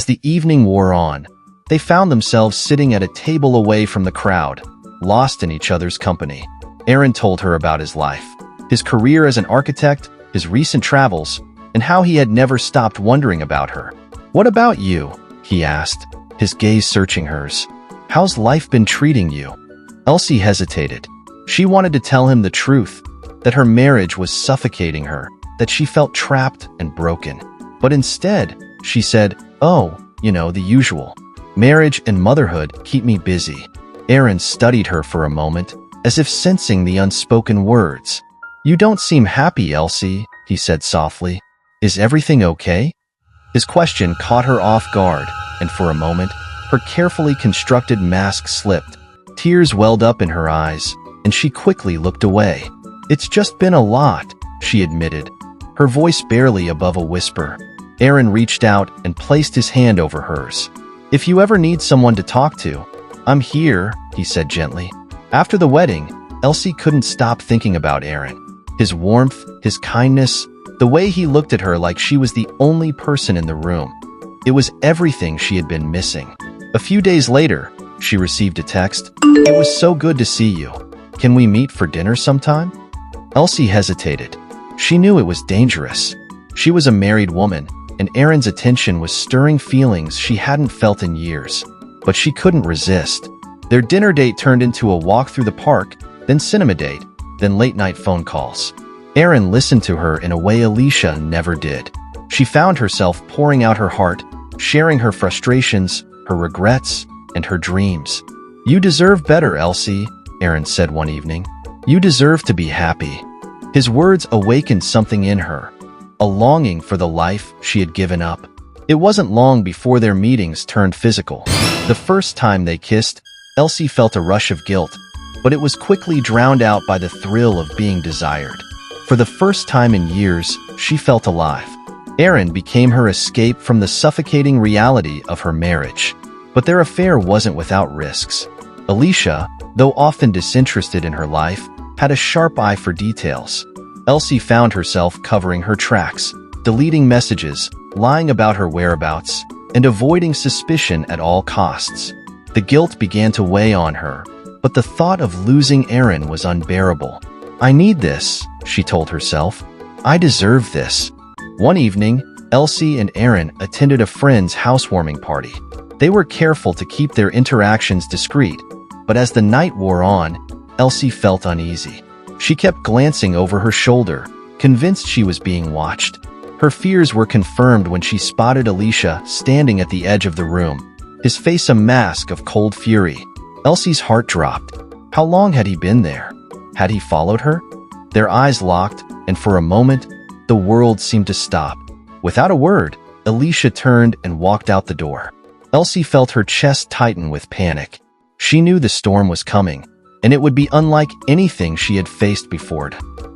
As the evening wore on, they found themselves sitting at a table away from the crowd, lost in each other's company. Aaron told her about his life, his career as an architect, his recent travels, and how he had never stopped wondering about her. "What about you?" he asked, his gaze searching hers. "How's life been treating you?" Elsie hesitated. She wanted to tell him the truth, that her marriage was suffocating her, that she felt trapped and broken. But instead, she said, "Oh, the usual. Marriage and motherhood keep me busy." Aaron studied her for a moment, as if sensing the unspoken words. "You don't seem happy, Elsie," he said softly. "Is everything okay?" His question caught her off guard, and for a moment, her carefully constructed mask slipped. Tears welled up in her eyes, and she quickly looked away. "It's just been a lot," she admitted, her voice barely above a whisper. Aaron reached out and placed his hand over hers. "If you ever need someone to talk to, I'm here," he said gently. After the wedding, Elsie couldn't stop thinking about Aaron. His warmth, his kindness, the way he looked at her like she was the only person in the room. It was everything she had been missing. A few days later, she received a text. "It was so good to see you. Can we meet for dinner sometime?" Elsie hesitated. She knew it was dangerous. She was a married woman, and Aaron's attention was stirring feelings she hadn't felt in years. But she couldn't resist. Their dinner date turned into a walk through the park, then cinema date, then late-night phone calls. Aaron listened to her in a way Alicia never did. She found herself pouring out her heart, sharing her frustrations, her regrets, and her dreams. "You deserve better, Elsie," Aaron said one evening. "You deserve to be happy." His words awakened something in her, a longing for the life she had given up. It wasn't long before their meetings turned physical. The first time they kissed, Elsie felt a rush of guilt, but it was quickly drowned out by the thrill of being desired. For the first time in years, she felt alive. Aaron became her escape from the suffocating reality of her marriage. But their affair wasn't without risks. Alicia, though often disinterested in her life, had a sharp eye for details. Elsie found herself covering her tracks, deleting messages, lying about her whereabouts, and avoiding suspicion at all costs. The guilt began to weigh on her, but the thought of losing Aaron was unbearable. "I need this," she told herself. "I deserve this." One evening, Elsie and Aaron attended a friend's housewarming party. They were careful to keep their interactions discreet, but as the night wore on, Elsie felt uneasy. She kept glancing over her shoulder, convinced she was being watched. Her fears were confirmed when she spotted Alicia standing at the edge of the room, his face a mask of cold fury. Elsie's heart dropped. How long had he been there? Had he followed her? Their eyes locked, and for a moment, the world seemed to stop. Without a word, Alicia turned and walked out the door. Elsie felt her chest tighten with panic. She knew the storm was coming, and it would be unlike anything she had faced before.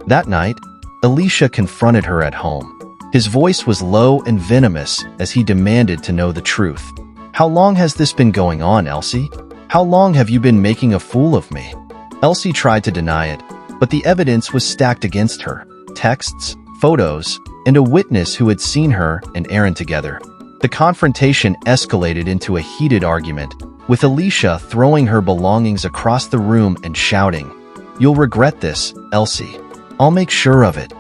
That night, Alicia confronted her at home. His voice was low and venomous as he demanded to know the truth. "How long has this been going on, Elsie? How long have you been making a fool of me?" Elsie tried to deny it, but the evidence was stacked against her. Texts, photos, and a witness who had seen her and Aaron together. The confrontation escalated into a heated argument, with Alicia throwing her belongings across the room and shouting, "You'll regret this, Elsie. I'll make sure of it."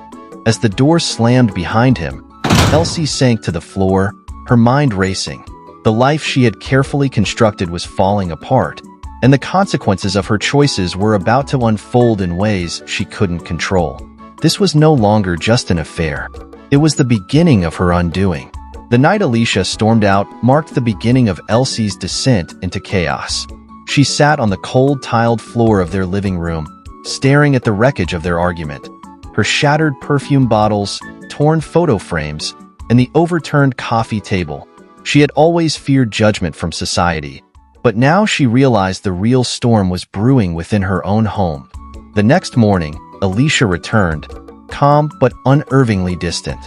As the door slammed behind him, Elsie sank to the floor, her mind racing. The life she had carefully constructed was falling apart, and the consequences of her choices were about to unfold in ways she couldn't control. This was no longer just an affair. It was the beginning of her undoing. The night Alicia stormed out marked the beginning of Elsie's descent into chaos. She sat on the cold tiled floor of their living room, staring at the wreckage of their argument. Her shattered perfume bottles, torn photo frames, and the overturned coffee table. She had always feared judgment from society, but now she realized the real storm was brewing within her own home. The next morning, Alicia returned, calm but unervingly distant.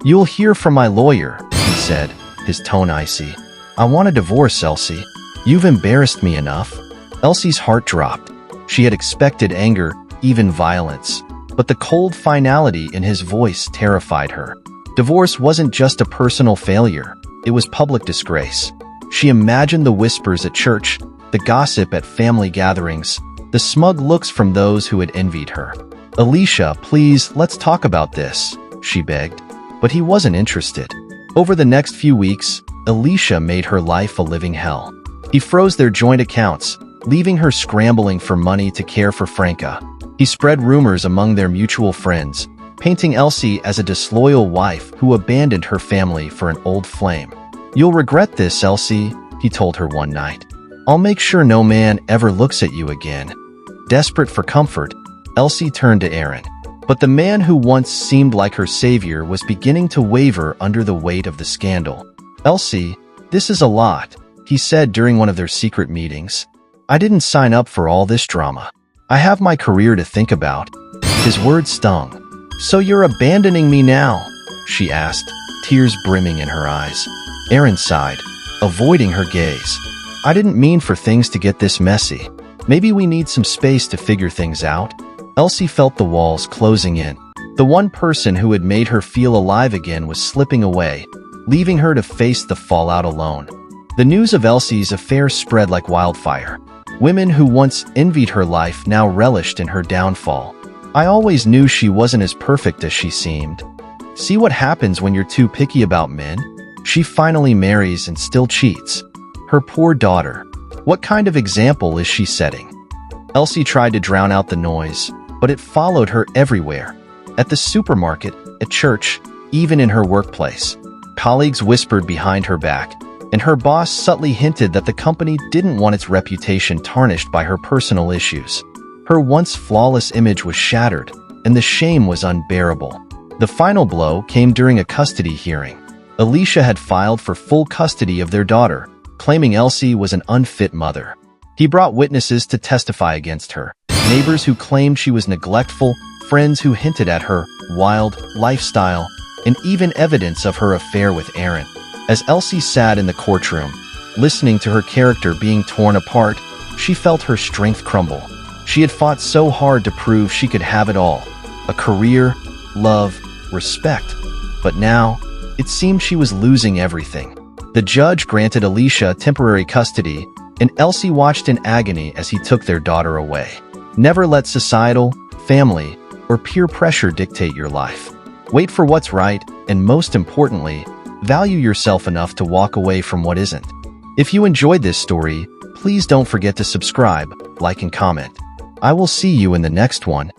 "You'll hear from my lawyer," he said, his tone icy. "I want a divorce, Elsie. You've embarrassed me enough." Elsie's heart dropped. She had expected anger, even violence, but the cold finality in his voice terrified her. Divorce wasn't just a personal failure. It was public disgrace. She imagined the whispers at church, the gossip at family gatherings, the smug looks from those who had envied her. "Alicia, please, let's talk about this," she begged. But he wasn't interested. Over the next few weeks, Alicia made her life a living hell. He froze their joint accounts, leaving her scrambling for money to care for Franca. He spread rumors among their mutual friends, painting Elsie as a disloyal wife who abandoned her family for an old flame. "You'll regret this, Elsie," he told her one night. "I'll make sure no man ever looks at you again." Desperate for comfort, Elsie turned to Aaron. But the man who once seemed like her savior was beginning to waver under the weight of the scandal. "Elsie, this is a lot," he said during one of their secret meetings. "I didn't sign up for all this drama. I have my career to think about." His words stung. "So you're abandoning me now?" she asked, tears brimming in her eyes. Aaron sighed, avoiding her gaze. "I didn't mean for things to get this messy. Maybe we need some space to figure things out." Elsie felt the walls closing in. The one person who had made her feel alive again was slipping away, leaving her to face the fallout alone. The news of Elsie's affair spread like wildfire. Women who once envied her life now relished in her downfall. "I always knew she wasn't as perfect as she seemed. See what happens when you're too picky about men? She finally marries and still cheats. Her poor daughter. What kind of example is she setting?" Elsie tried to drown out the noise, but it followed her everywhere. At the supermarket, at church, even in her workplace. Colleagues whispered behind her back, and her boss subtly hinted that the company didn't want its reputation tarnished by her personal issues. Her once flawless image was shattered, and the shame was unbearable. The final blow came during a custody hearing. Alicia had filed for full custody of their daughter, claiming Elsie was an unfit mother. He brought witnesses to testify against her, neighbors who claimed she was neglectful, friends who hinted at her wild lifestyle, and even evidence of her affair with Aaron. As Elsie sat in the courtroom, listening to her character being torn apart, she felt her strength crumble. She had fought so hard to prove she could have it all: a career, love, respect. But now, it seemed she was losing everything. The judge granted Alicia temporary custody, and Elsie watched in agony as he took their daughter away. Never let societal, family, or peer pressure dictate your life. Wait for what's right, and most importantly, value yourself enough to walk away from what isn't. If you enjoyed this story, please don't forget to subscribe, like, and comment. I will see you in the next one.